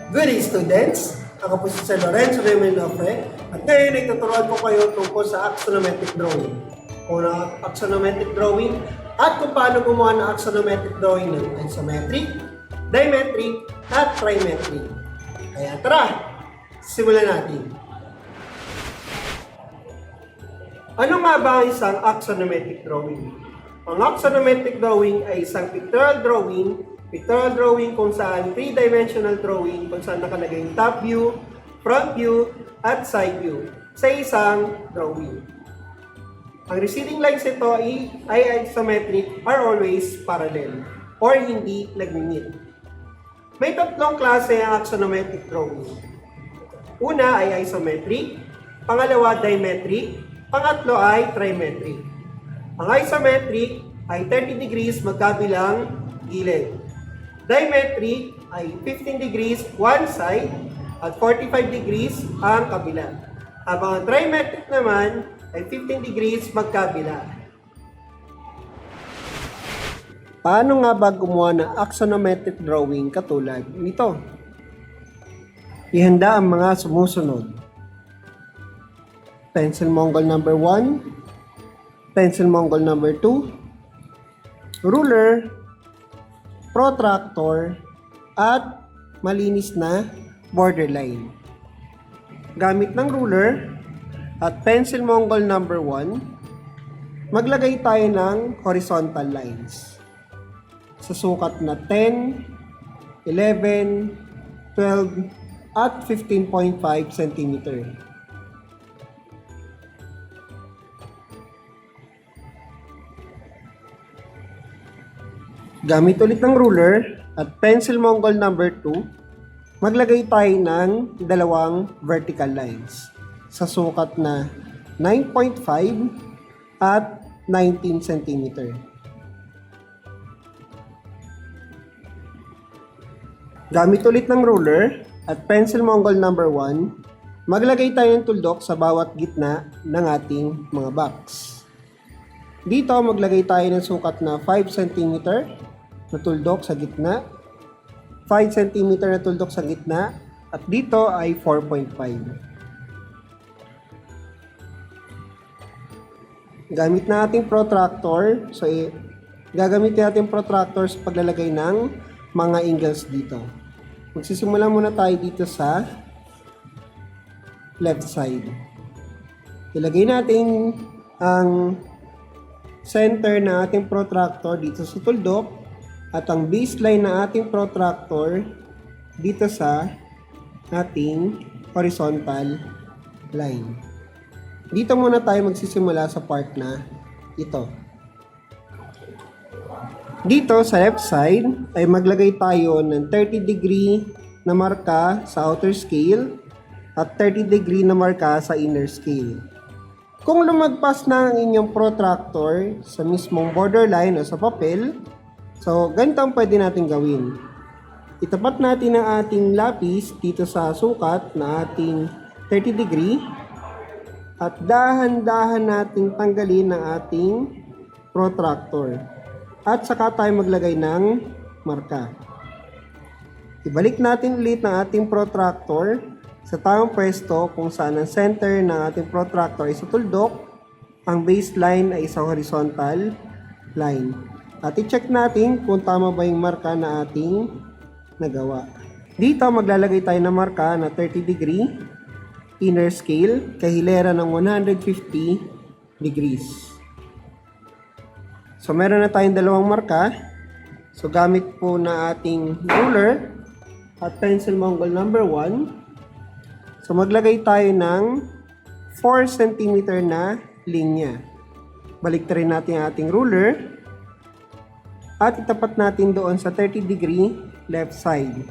Good day, students! Ako po si Sir Lorenzo Remenofre at ngayon ay tuturuan ko kayo tungkol sa axonometric drawing. Una, axonometric drawing at kung paano gumawa ng axonometric drawing ng isometric, dimetric at trimetric. Kaya tara, simulan natin. Ano nga ba ang isang axonometric drawing? Ang axonometric drawing ay isang pictorial drawing kung saan 3-dimensional drawing kung saan nakalagay yung top view, front view, at side view sa isang drawing. Ang receding lines ito ay isometric are always parallel or hindi nagmi-meet. May tatlong klase ang axonometric drawing. Una ay isometric, pangalawa dimetric, pangatlo ay trimetric. Ang isometric ay 30 degrees magkabilang gilid. Dimetric ay 15 degrees one side at 45 degrees ang kabila. Habang ang trimetric naman ay 15 degrees magkabila. Paano nga ba gumawa ng axonometric drawing katulad nito? Ihanda ang mga sumusunod. Pencil Mongol number 1, Pencil Mongol number 2, ruler, protractor, at malinis na borderline. Gamit ng ruler at pencil Mongol number 1, maglagay tayo ng horizontal lines sa sukat na 10, 11, 12, at 15.5 cm. Gamit ulit ng ruler at pencil Mongol number 2, maglagay tayo ng dalawang vertical lines sa sukat na 9.5 at 19 cm. Gamit ulit ng ruler at pencil Mongol number 1, maglagay tayo ng tuldok sa bawat gitna ng ating mga box. Dito maglagay tayo ng sukat na 5 cm na tuldok sa gitna, 5 cm na tuldok sa gitna, at dito ay 4.5. Gamit na ating protractor, so gagamitin natin protractor sa paglalagay ng mga angles dito. Magsisimula muna tayo dito sa left side. Ilagay natin ang center na ating protractor dito sa tuldok at ang baseline na ating protractor dito sa ating horizontal line. Dito muna tayo magsisimula sa part na ito. Dito sa left side ay maglagay tayo ng 30 degree na marka sa outer scale at 30 degree na marka sa inner scale. Kung lumagpas na ang inyong protractor sa mismong borderline o sa papel, so ganito ang pwede natin gawin. Itapat natin ang ating lapis dito sa sukat na ating 30 degree at dahan-dahan nating tanggalin ang ating protractor. At saka tayo maglagay ng marka. Ibalik natin ulit ang ating protractor sa tamang pwesto kung saan ang center ng ating protractor ay sa tuldok, ang baseline ay sa horizontal line. At i-check natin kung tama ba yung marka na ating nagawa. Dito maglalagay tayo ng marka na 30 degree inner scale kahilera ng 150 degrees. So meron na tayong dalawang marka. So gamit po na ating ruler at pencil Mongol number 1. So maglagay tayo ng 4 cm na linya. Baliktarin natin ang ating ruler at itapat natin doon sa 30 degree left side.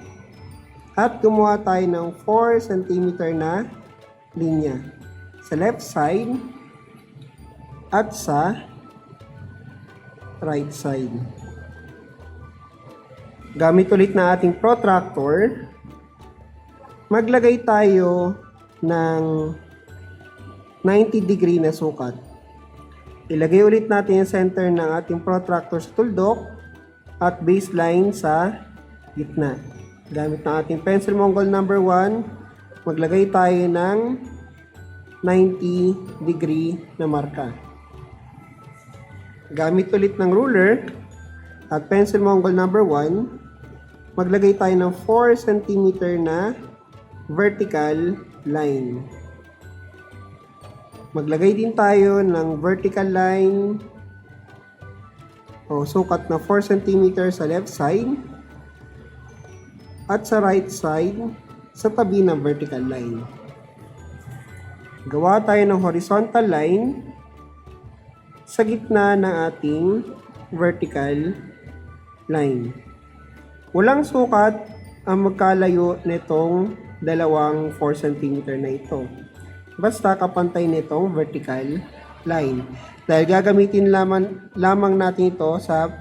At gumawa tayo ng 4 cm na linya sa left side at sa right side. Gamit ulit na ating protractor, maglagay tayo ng 90 degree na sukat. Ilagay ulit natin yung center ng ating protractor sa tuldok at baseline sa gitna. Gamit ng ating pencil Mongol number 1, maglagay tayo ng 90 degree na marka. Gamit ulit ng ruler at pencil Mongol number 1, maglagay tayo ng 4 cm na vertical line. Maglagay din tayo ng vertical line o sukat na 4 cm sa left side at sa right side sa tabi ng vertical line. Gawa tayo ng horizontal line sa gitna ng ating vertical line. Walang sukat ang magkalayo nitong dalawang 4 cm na ito. Basta kapantay nitong vertical line. Dahil gagamitin lamang natin ito sa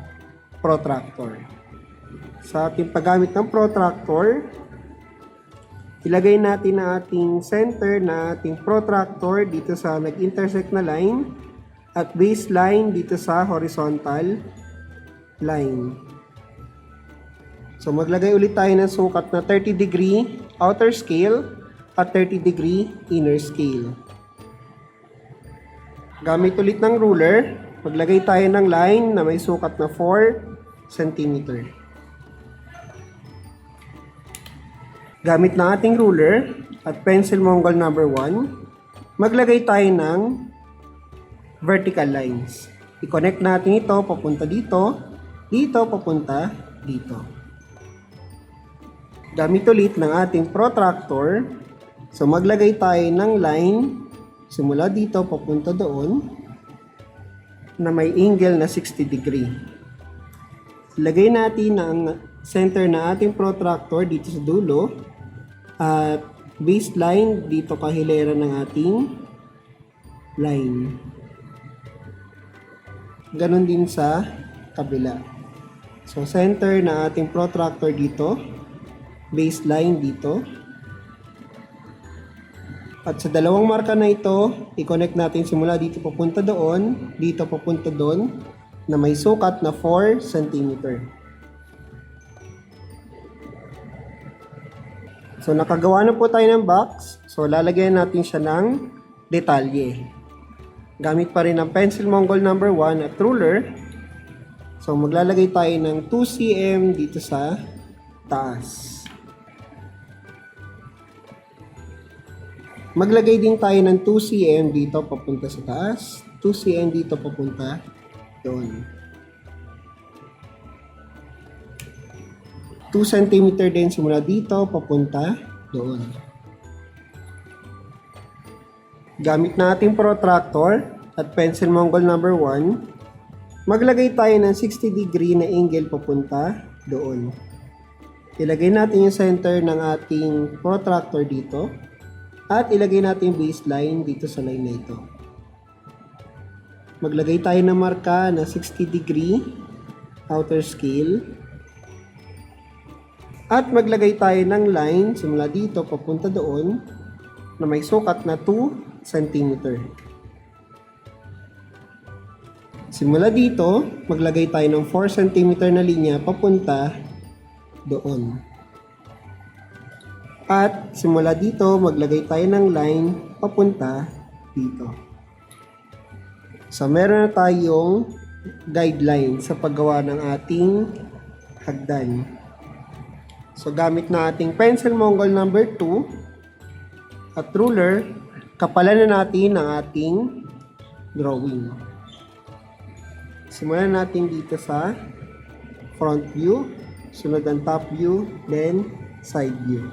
protractor. Sa ating paggamit ng protractor, ilagay natin ang ating center na ating protractor dito sa nag-intersect na line at baseline dito sa horizontal line. So maglagay ulit tayo ng sukat na 30 degree outer scale at 30 degree inner scale. Gamit ulit ng ruler, maglagay tayo ng line na may sukat na 4 cm. Gamit ng ating ruler at pencil Mongol number 1, maglagay tayo ng vertical lines. I-connect natin ito papunta dito, dito papunta dito. Gamit ulit ng ating protractor, so maglagay tayo ng line simula dito papunta doon na may angle na 60 degree. Lagay natin ang center na ating protractor dito sa dulo at baseline dito kahilera ng ating line. Ganon din sa kabila. So center na ating protractor dito, baseline dito. At sa dalawang marka na ito, i-connect natin simula dito papunta doon, dito papunta doon, na may sukat na 4 cm. So nakagawa na po tayo ng box. So lalagyan natin siya ng detalye. Gamit pa rin ang pencil Mongol number 1 at ruler. So maglalagay tayo ng 2 cm dito sa taas. Maglagay din tayo ng 2 cm dito papunta sa taas, 2 cm dito papunta doon. 2 cm din simula dito papunta doon. Gamit na ating protractor at pencil Mongol number 1, maglagay tayo ng 60 degree na angle papunta doon. Ilagay natin yung center ng ating protractor dito. At ilagay natin yung baseline dito sa line na ito. Maglagay tayo ng marka na 60 degree outer scale. At maglagay tayo ng line simula dito papunta doon na may sukat na 2 cm. Simula dito, maglagay tayo ng 4 cm na linya papunta doon. At simula dito, maglagay tayo ng line papunta dito. So, meron na tayong guideline sa paggawa ng ating hagdan. So, gamit na ating pencil Mongol number 2 at ruler, kapalan na natin ang ating drawing. Simulan natin dito sa front view, sunod ang top view, then side view.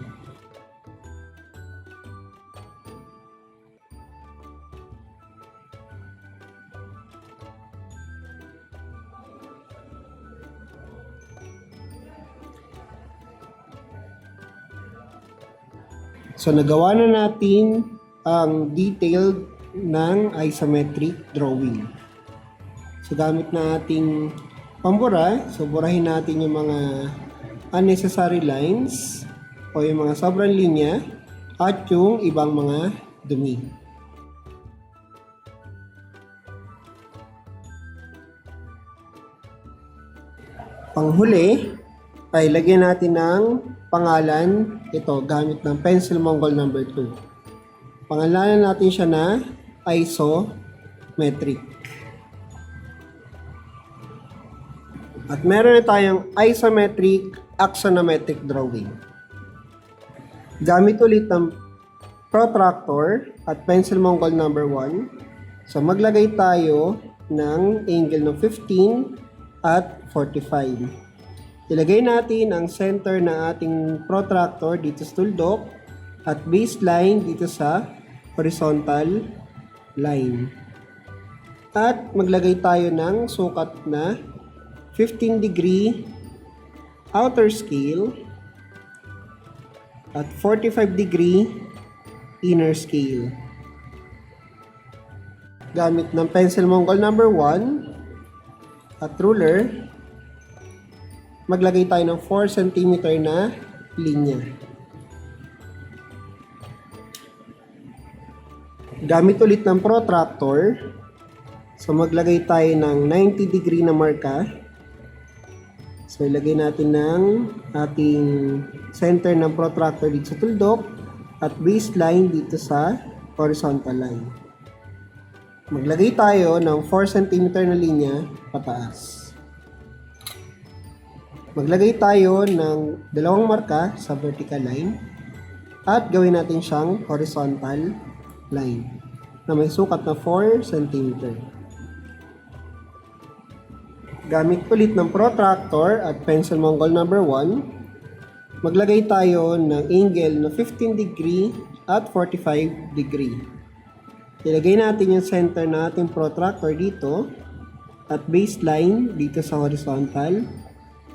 So, nagawa na natin ang detailed ng isometric drawing. So, gamit na ating pambura, so burahin natin yung mga unnecessary lines o yung mga sobrang linya at yung ibang mga dumi. Panghuli, ay lagyan natin ng pangalan, ito, gamit ng Pencil Mongol number 2. Pangalanan natin siya na isometric. At meron na tayong isometric axonometric drawing. Gamit ulit ng protractor at Pencil Mongol number 1. So maglagay tayo ng angle ng 15 at 45. Ilagay natin ang center ng ating protractor dito sa tuldok at baseline dito sa horizontal line. At maglagay tayo ng sukat na 15 degree outer scale at 45 degree inner scale. Gamit ng Pencil Mongol number 1 at ruler, maglagay tayo ng 4 cm na linya. Gamit ulit ng protractor, so maglagay tayo ng 90 degree na marka. So ilagay natin ng ating center ng protractor dito sa tuldok at baseline dito sa horizontal line. Maglagay tayo ng 4 cm na linya pataas. Maglagay tayo ng dalawang marka sa vertical line at gawin natin siyang horizontal line na may sukat na 4 cm. Gamit ulit ng protractor at Pencil Mongol number 1, maglagay tayo ng angle na 15 degree at 45 degree. Ilagay natin yung center na ating protractor dito at baseline dito sa horizontal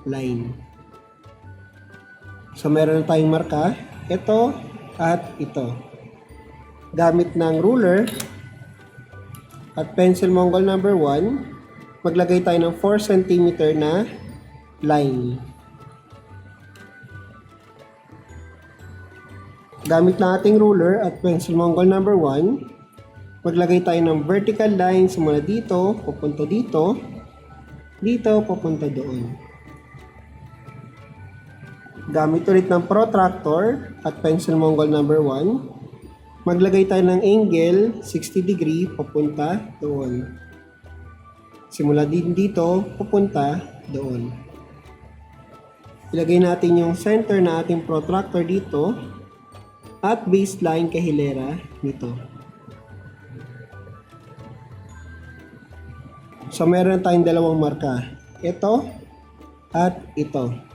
line. So meron na tayong marka, ito at ito. Gamit ng ruler at Pencil Mongol number 1, maglagay tayo ng 4 cm na line. Gamit ng ating ruler at Pencil Mongol number 1, maglagay tayo ng vertical line simula dito, pupunta dito, dito, pupunta doon. Gamit ulit ng protractor at Pencil Mongol number 1, maglagay tayo ng angle 60 degree papunta doon. Simula din dito, pupunta doon. Ilagay natin yung center na ating protractor dito at baseline kahilera nito. So meron tayong dalawang marka. Ito at ito.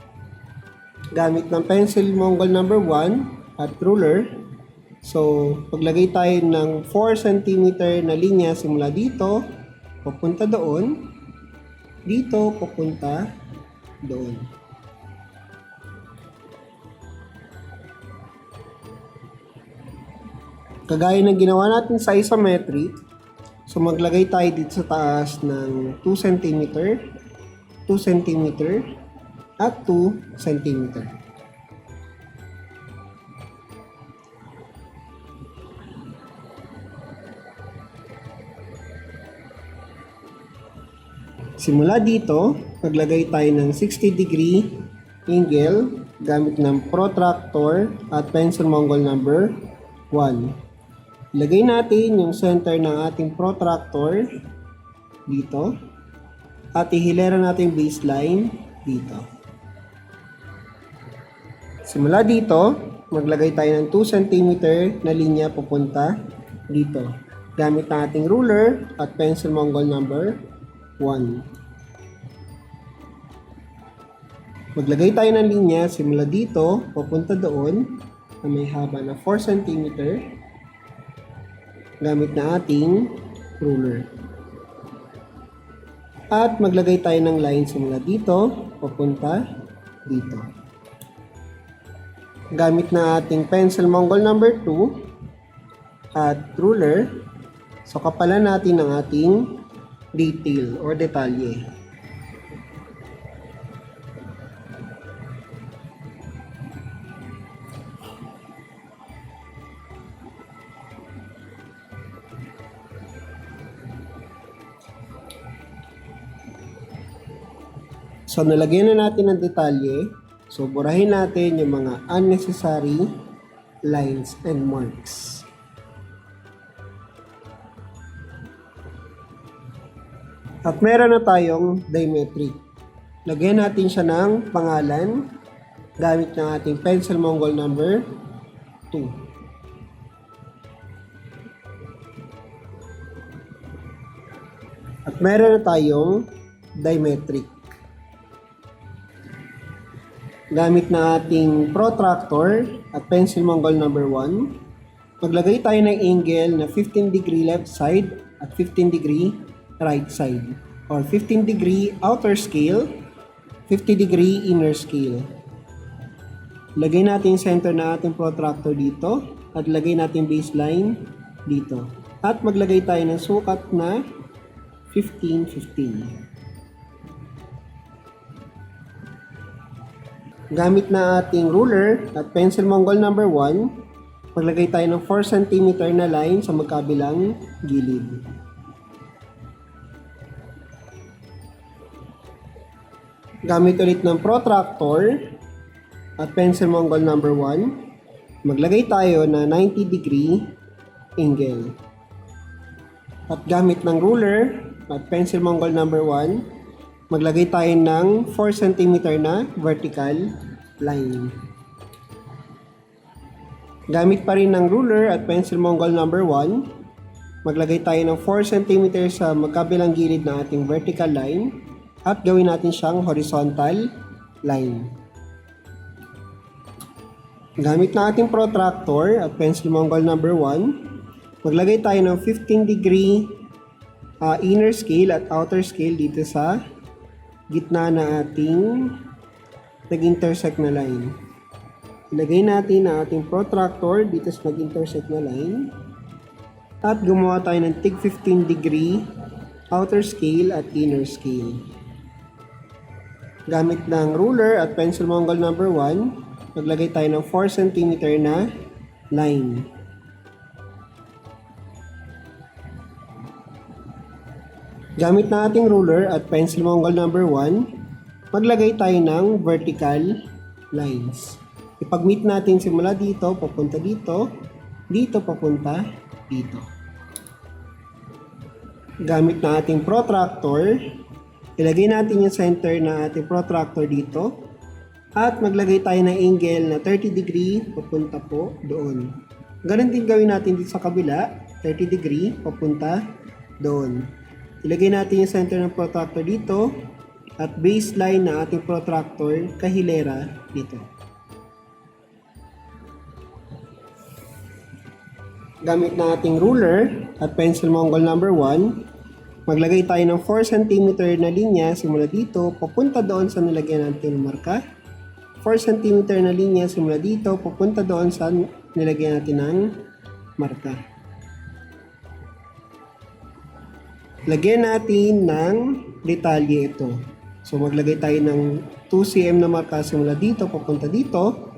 Gamit ng Pencil Mongol number 1 at ruler. So paglagay tayo ng 4 cm na linya simula dito, pupunta doon, dito, pupunta doon. Kagaya ng ginawa natin sa isometric, so maglagay tayo dito sa taas ng 2 cm, 2 cm, at 2 cm. Simula dito, maglagay tayo ng 60 degree angle gamit ng protractor at Pencil Mongol number 1. Ilagay natin yung center ng ating protractor dito at ihilera natin baseline dito. Simula dito, maglagay tayo ng 2 cm na linya papunta dito gamit ng ating ruler at Pencil Mongol number 1. Maglagay tayo ng linya simula dito, papunta doon na may haba na 4 cm gamit na ating ruler. At maglagay tayo ng line simula dito, papunta dito. Gamit na ating Pencil Mongol number 2 at ruler, so kapalan natin ang ating detail or detalye. So, nalagyan na natin ng detalye. So, burahin natin yung mga unnecessary lines and marks. At meron na tayong dimetric. Lagyan natin siya ng pangalan gamit ng ating pencil Mongol number 2. At meron na tayong dimetric. Gamit na ating protractor at pencil Mongol number 1, maglagay tayo ng angle na 15 degree left side at 15 degree right side, or 15 degree outer scale, 50 degree inner scale. Lagay natin center na ating protractor dito at lagay natin baseline dito. At maglagay tayo ng sukat na 15-15. Gamit na ating ruler at pencil Mongol number 1, maglagay tayo ng 4 cm na line sa magkabilang gilid. Gamit ulit ng protractor at pencil Mongol number 1, maglagay tayo na 90 degree angle. At gamit ng ruler at pencil Mongol number 1, maglagay tayo ng 4 cm na vertical line. Gamit pa rin ng ruler at pencil Mongol number 1, maglagay tayo ng 4 cm sa magkabilang gilid ng ating vertical line at gawin natin siyang horizontal line. Gamit na ating protractor at pencil Mongol number 1, maglagay tayo ng 15 degree inner scale at outer scale dito sa gitna na ating nag-intersect na line. Ilagay natin ang ating protractor dito sa nag-intersect na line at gumawa tayo ng tig 15 degree outer scale at inner scale. Gamit ng ruler at pencil Mongol number 1, maglagay tayo ng 4 cm na line. Gamit na ating ruler at pencil Mongol number 1, maglagay tayo ng vertical lines. Ipag-meet natin simula dito, papunta dito, dito papunta dito. Gamit na ating protractor, ilagay natin yung center na ating protractor dito at maglagay tayo ng angle na 30 degree papunta po doon. Ganun din gawin natin dito sa kabila, 30 degree papunta doon. Ilagay natin yung center ng protractor dito at baseline na ating protractor kahilera dito. Gamit na ating ruler at pencil Mongol number 1, maglagay tayo ng 4 cm na linya simula dito papunta doon sa nilagyan natin ng marka. 4 cm na linya simula dito papunta doon sa nilagyan natin ng marka. Lagyan natin ng detalye ito. So maglagay tayo ng 2 cm na marka simula dito papunta dito,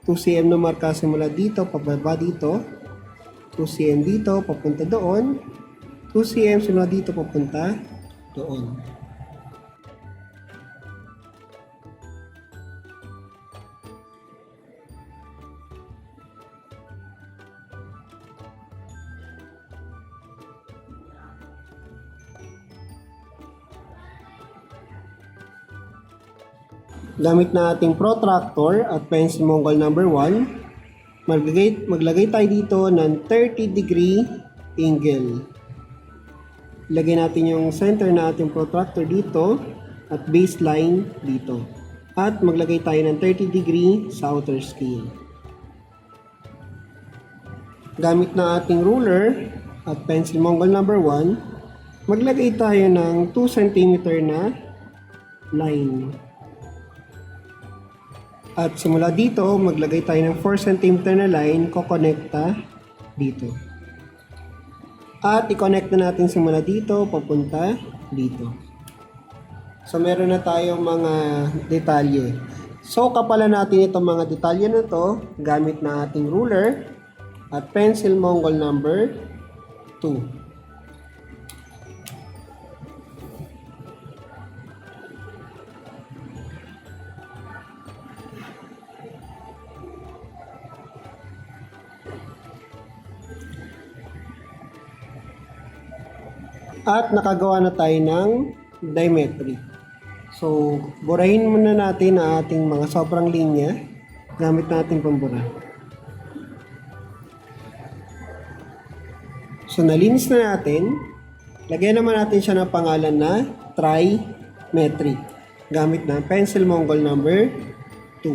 2 cm na marka simula dito pababa dito, 2 cm dito papunta doon, 2 cm simula dito papunta doon. Gamit na ating protractor at pencil Mongol number 1, maglagay tayo dito ng 30 degree angle. Ilagay natin yung center na ating protractor dito at baseline dito. At maglagay tayo ng 30 degree sa outer scale. Gamit na ating ruler at pencil Mongol number 1, maglagay tayo ng 2 cm na line. At simula dito, maglagay tayo ng 4 cm na line, kokonekta dito. At i-connect na natin simula dito, papunta dito. So, meron na tayong mga detalye. So, kapalan natin itong mga detalye na to gamit na ating ruler at pencil Mongol number 2. At nakagawa na tayo ng dimetri. So, burahin muna natin ang ating mga sobrang linya gamit natin pambura. So, nalinis na natin. Lagyan naman natin siya ng pangalan na trimetric gamit ng pencil Mongol number 2.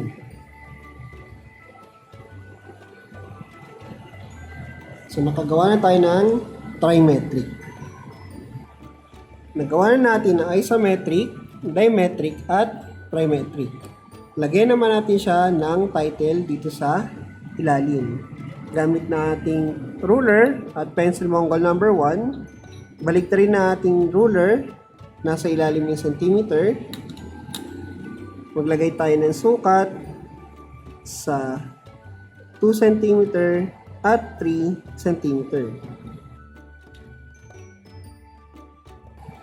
So, nakagawa na tayo ng trimetric. Nagawa na natin ang isometric, dimetric, at trimetric. Lagyan naman natin siya ng title dito sa ilalim. Gamit na ating ruler at pencil Mongol number 1. Baliktarin na ating ruler. Nasa ilalim ng centimeter. Maglagay tayo ng sukat sa 2 cm at 3 cm.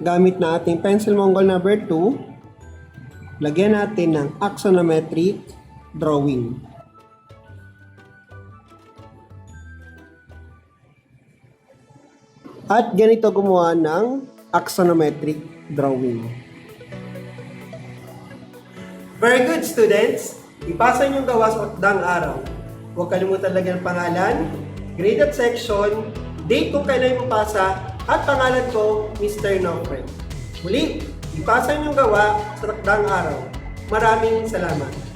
Gamit na ating pencil Mongol number 2, lagyan natin ng axonometric drawing. At ganito gumawa ng axonometric drawing. Very good, students! Ipasa niyong gawa sa takdang araw. Huwag kalimutan lagyan ng pangalan, grade at section, date kung kailan mo pasa, at pangalan ko, Mr. Nofred. Muli, ipasa niyong gawa sa takdang araw. Maraming salamat.